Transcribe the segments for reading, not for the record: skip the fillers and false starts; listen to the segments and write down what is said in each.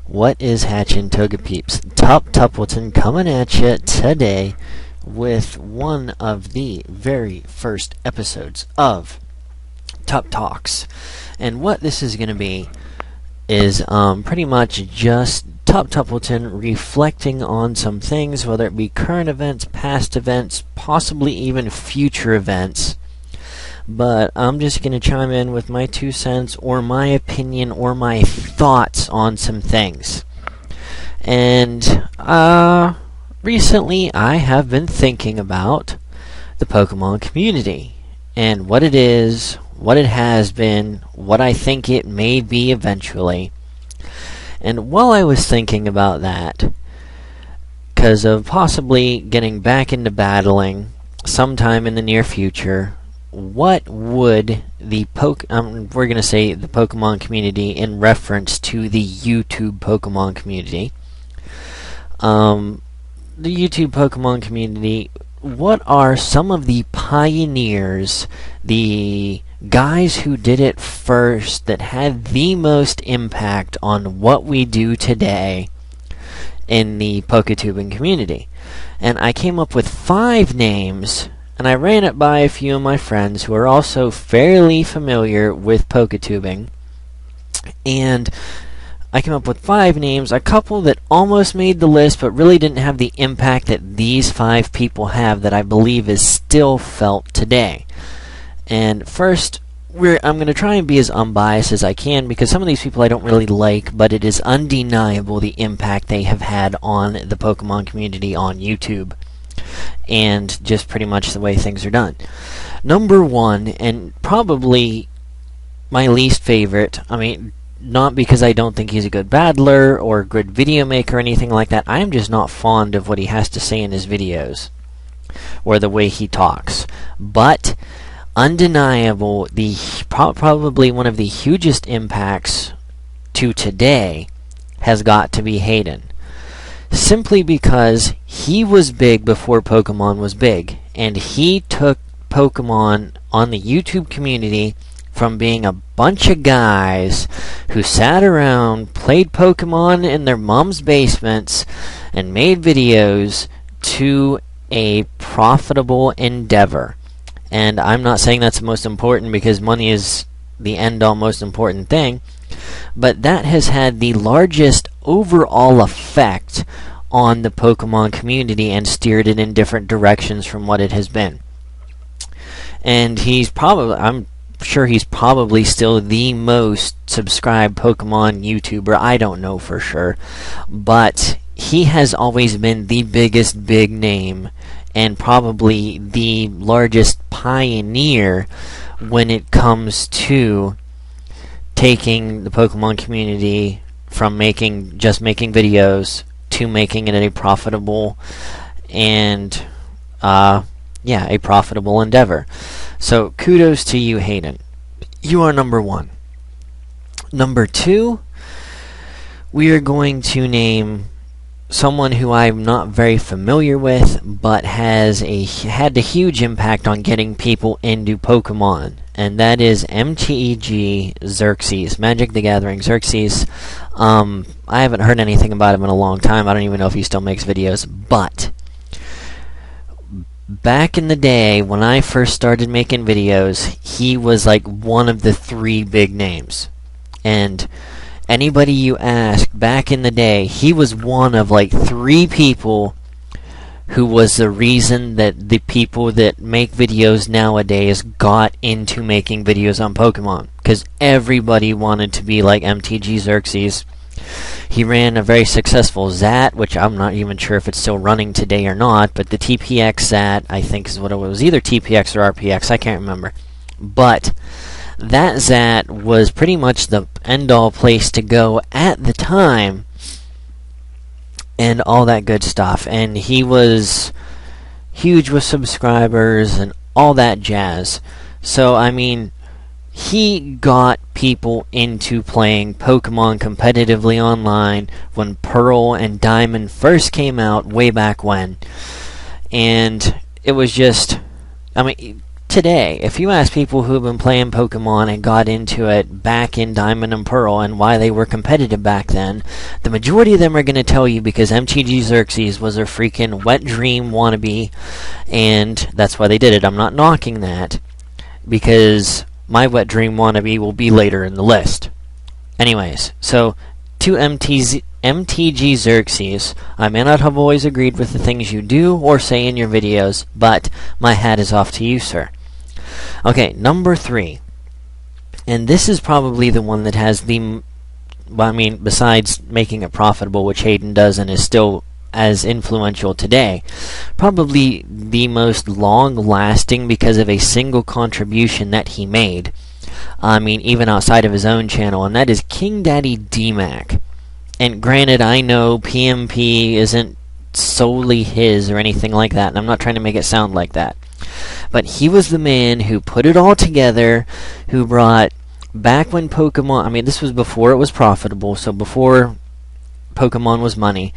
What is hatchin', Toga Peeps? Tuppleton coming at you today with one of the very first episodes of Tup Talks. And what this is going to be is pretty much just Tuppleton reflecting on some things, whether it be current events, past events, possibly even future events. But I'm just going to chime in with my 2 cents or my opinion or my thoughts on some things. And recently I have been thinking about the Pokemon community and what it is, what it has been, what I think it may be eventually. And while I was thinking about that, because of possibly getting back into battling sometime in the near future, what would the we're going to say the Pokemon community in reference to the YouTube Pokemon community. The YouTube Pokemon community, what are some of the pioneers, the guys who did it first, that had the most impact on what we do today in the Poketubing community? And I came up with 5 names, and I ran it by a few of my friends who are also fairly familiar with Poketubing. And I came up with 5 names, a couple that almost made the list but really didn't have the impact that these 5 people have that I believe is still felt today. And first, I'm going to try and be as unbiased as I can because some of these people I don't really like, but it is undeniable the impact they have had on the Pokemon community on YouTube. And just pretty much the way things are done. Number 1, and probably my least favorite, not because I don't think he's a good battler or a good video maker or anything like that, I am just not fond of what he has to say in his videos or the way he talks. But undeniable, probably one of the hugest impacts to today has got to be Hayden. Simply because he was big before Pokemon was big, and he took Pokemon on the YouTube community from being a bunch of guys who sat around, played Pokemon in their mom's basements, and made videos to a profitable endeavor. And I'm not saying that's the most important because money is the end-all most important thing, but that has had the largest overall effect on the Pokemon community and steered it in different directions from what it has been. And I'm sure he's probably still the most subscribed Pokemon YouTuber. I don't know for sure, but he has always been the biggest big name and probably the largest pioneer when it comes to taking the Pokemon community from just making videos to making it a profitable and a profitable endeavor. So kudos to you, Hayden. You are number 1. Number 2, we are going to name someone who I'm not very familiar with, but had a huge impact on getting people into Pokemon, and that is MTG Xerxes, Magic the Gathering Xerxes. I haven't heard anything about him in a long time. I don't even know if he still makes videos, but back in the day when I first started making videos, he was like one of the 3 big names. And anybody you ask back in the day, he was one of like 3 people who was the reason that the people that make videos nowadays got into making videos on Pokemon. Because everybody wanted to be like MTG Xerxes. He ran a very successful ZAT, which I'm not even sure if it's still running today or not, but the TPX ZAT, I think is what it was, either TPX or RPX, I can't remember. But that ZAT was pretty much the end-all place to go at the time, and all that good stuff. And he was huge with subscribers and all that jazz. So, he got people into playing Pokemon competitively online when Pearl and Diamond first came out way back when. And it was just, today, if you ask people who have been playing Pokemon and got into it back in Diamond and Pearl and why they were competitive back then, the majority of them are going to tell you because MTG Xerxes was a freaking wet dream wannabe, and that's why they did it. I'm not knocking that, because my wet dream wannabe will be later in the list. Anyways, so to MTG Xerxes, I may not have always agreed with the things you do or say in your videos, but my hat is off to you, sir. Okay, number 3. And this is probably the one that has the... Well, I mean, besides making it profitable, which Hayden does and is still as influential today, probably the most long-lasting because of a single contribution that he made. I mean, even outside of his own channel, and that is King Daddy DMAC. And granted, I know PMP isn't solely his or anything like that, and I'm not trying to make it sound like that. But he was the man who put it all together, who brought, back when Pokemon, I mean, this was before it was profitable, so before Pokemon was money,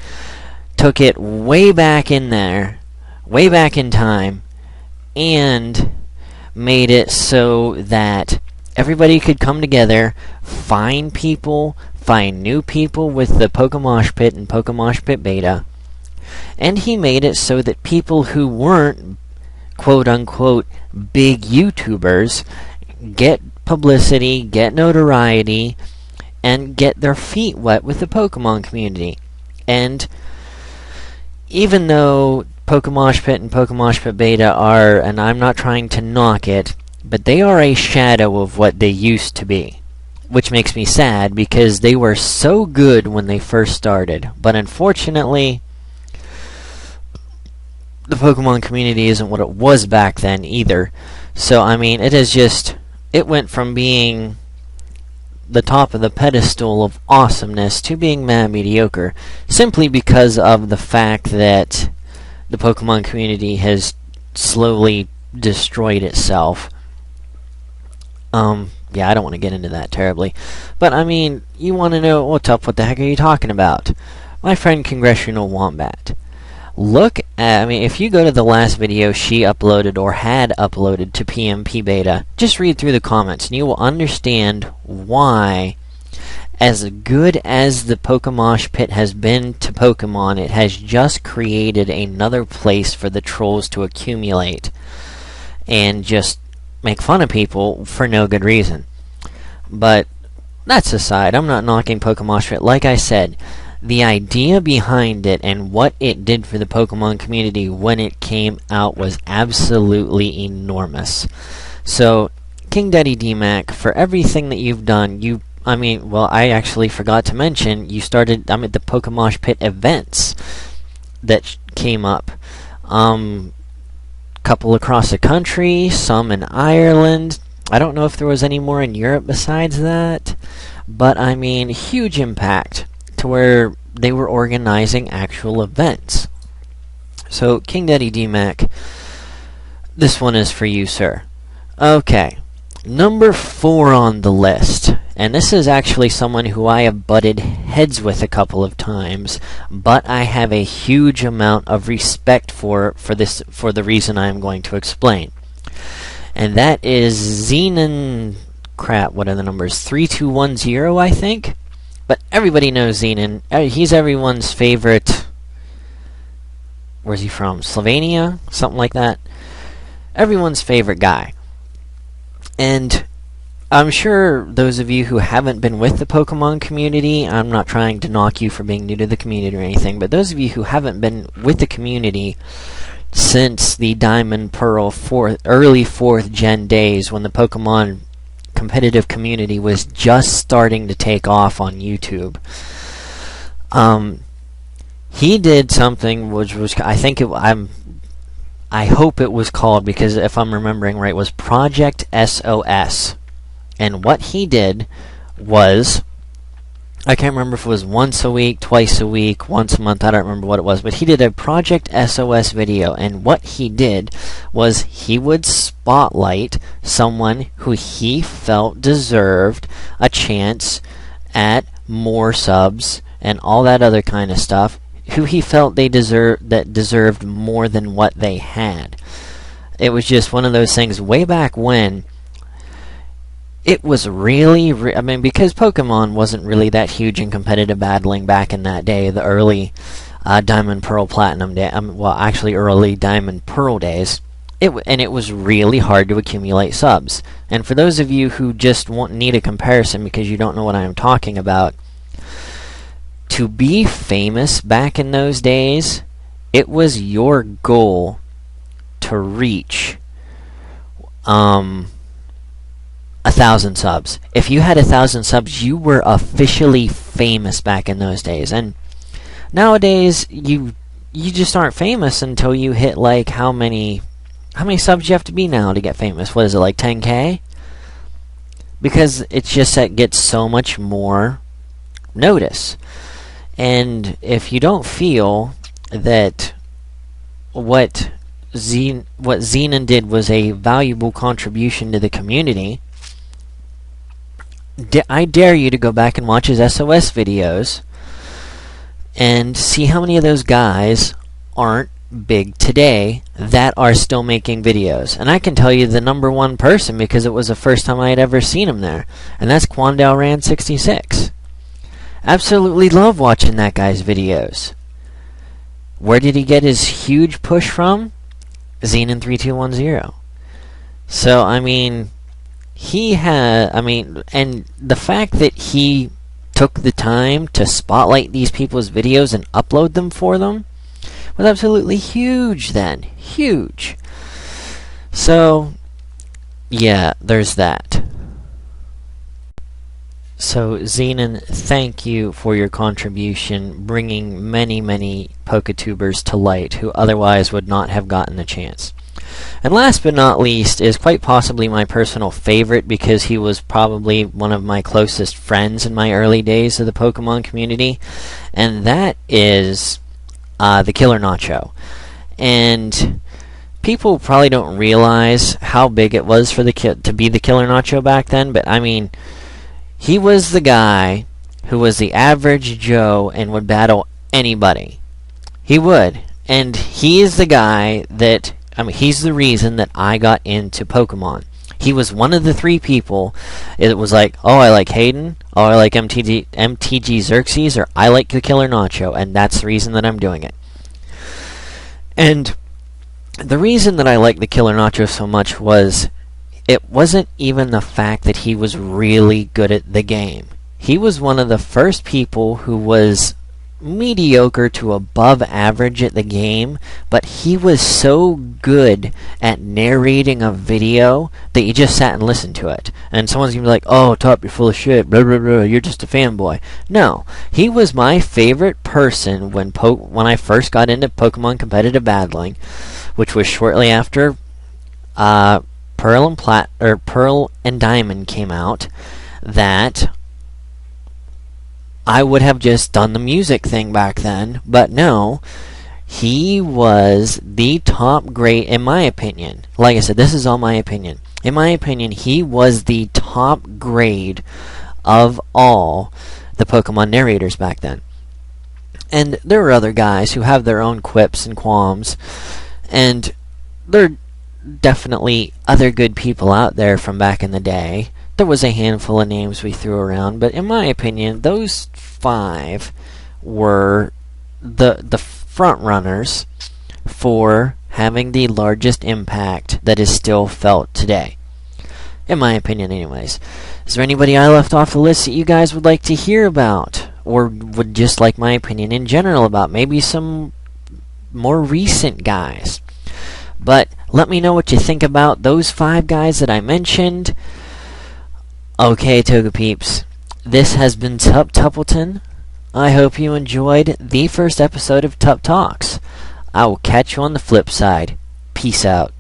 took it way back in there, way back in time, and made it so that everybody could come together, find people, find new people with the Pokemosh Pit and Pokemosh Pit Beta, and he made it so that people who weren't quote-unquote big YouTubers get publicity, get notoriety, and get their feet wet with the Pokemon community. And even though Pokemosh Pit and Pokemosh Pit Beta are, and I'm not trying to knock it, but they are a shadow of what they used to be. Which makes me sad, because they were so good when they first started. But unfortunately, the Pokemon community isn't what it was back then either. So, I mean, it is just... It went from being the top of the pedestal of awesomeness to being mad mediocre, simply because of the fact that the Pokemon community has slowly destroyed itself. Yeah, I don't want to get into that terribly. But, I mean, you want to know, what's up, what the heck are you talking about? My friend Congressional Wombat. Look at, I mean, if you go to the last video she uploaded or had uploaded to PMP Beta, just read through the comments and you will understand why, as good as the Pokemosh Pit has been to Pokemon, it has just created another place for the trolls to accumulate and just make fun of people for no good reason. But that's aside, I'm not knocking Pokemosh Pit. Like I said, the idea behind it and what it did for the Pokemon community when it came out was absolutely enormous. So, King Daddy DMAC, for everything that you've done, I actually forgot to mention, you started, the Pokemosh Pit events that came up. Couple across the country, some in Ireland. I don't know if there was any more in Europe besides that. But, I mean, huge impact to where they were organizing actual events. So, King Daddy DMAC, this one is for you, sir. Okay, number 4 on the list. And this is actually someone who I have butted heads with a couple of times, but I have a huge amount of respect for the reason I am going to explain. And that is Xenon... Crap, what are the numbers? 3210, I think? But everybody knows Xenon. He's everyone's favorite... Where's he from? Slovenia? Something like that? Everyone's favorite guy. And I'm sure those of you who haven't been with the Pokemon community, I'm not trying to knock you for being new to the community or anything, but those of you who haven't been with the community since the Diamond Pearl early 4th gen days, when the Pokemon competitive community was just starting to take off on YouTube, he did something which was, I hope it was called, because if I'm remembering right, was Project SOS. And what he did was, I can't remember if it was once a week, twice a week, once a month, I don't remember what it was, but he did a Project SOS video, and what he did was he would spotlight someone who he felt deserved a chance at more subs and all that other kind of stuff, who he felt deserved more than what they had. It was just one of those things way back when. It was really, because Pokemon wasn't really that huge in competitive battling back in that day, the early Diamond, Pearl, Platinum day. Actually, early Diamond, Pearl days. It was really hard to accumulate subs. And for those of you who just need a comparison because you don't know what I'm talking about, to be famous back in those days, it was your goal to reach 1,000 subs. If you had 1,000 subs, you were officially famous back in those days. And nowadays, you just aren't famous until you hit like how many subs you have to be now to get famous? What is it, like 10K? Because it's just that it gets so much more notice. And if you don't feel that what Xenon did was a valuable contribution to the community, I dare you to go back and watch his SOS videos and see how many of those guys aren't big today that are still making videos. And I can tell you the number one person because it was the first time I had ever seen him there, and that's Quandale Ran 66. Absolutely love watching that guy's videos. Where did he get his huge push from? Xenon 3210. So, and the fact that he took the time to spotlight these people's videos and upload them for them was absolutely huge then. Huge. So, yeah, there's that. So, Xenon, thank you for your contribution, bringing many, many Poketubers to light who otherwise would not have gotten the chance. And last but not least is quite possibly my personal favorite because he was probably one of my closest friends in my early days of the Pokemon community, and that is the Killer Nacho. And people probably don't realize how big it was for to be the Killer Nacho back then, but he was the guy who was the average Joe and would battle anybody. He would. And he is the guy that, he's the reason that I got into Pokemon. He was one of the three people. It was like, oh, I like Hayden, oh, I like MTG Xerxes, or I like the Killer Nacho, and that's the reason that I'm doing it. And the reason that I like the Killer Nacho so much was it wasn't even the fact that he was really good at the game. He was one of the first people who was mediocre to above average at the game, but he was so good at narrating a video that you just sat and listened to it. And someone's gonna be like, oh, Tup, you're full of shit, blah, blah, blah, you're just a fanboy. No, he was my favorite person when I first got into Pokemon competitive battling, which was shortly after Pearl and Diamond came out, that I would have just done the music thing back then, but no, he was the top grade, in my opinion. Like I said, this is all my opinion. In my opinion, he was the top grade of all the Pokemon narrators back then. And there were other guys who have their own quips and qualms, and there are definitely other good people out there from back in the day. There was a handful of names we threw around, but in my opinion, those 5 were the front runners for having the largest impact that is still felt today. In my opinion, anyways. Is there anybody I left off the list that you guys would like to hear about? Or would just like my opinion in general about? Maybe some more recent guys. But let me know what you think about those 5 guys that I mentioned. Okay, Togepeeps, this has been Tuppleton. I hope you enjoyed the first episode of Tup Talks. I will catch you on the flip side. Peace out.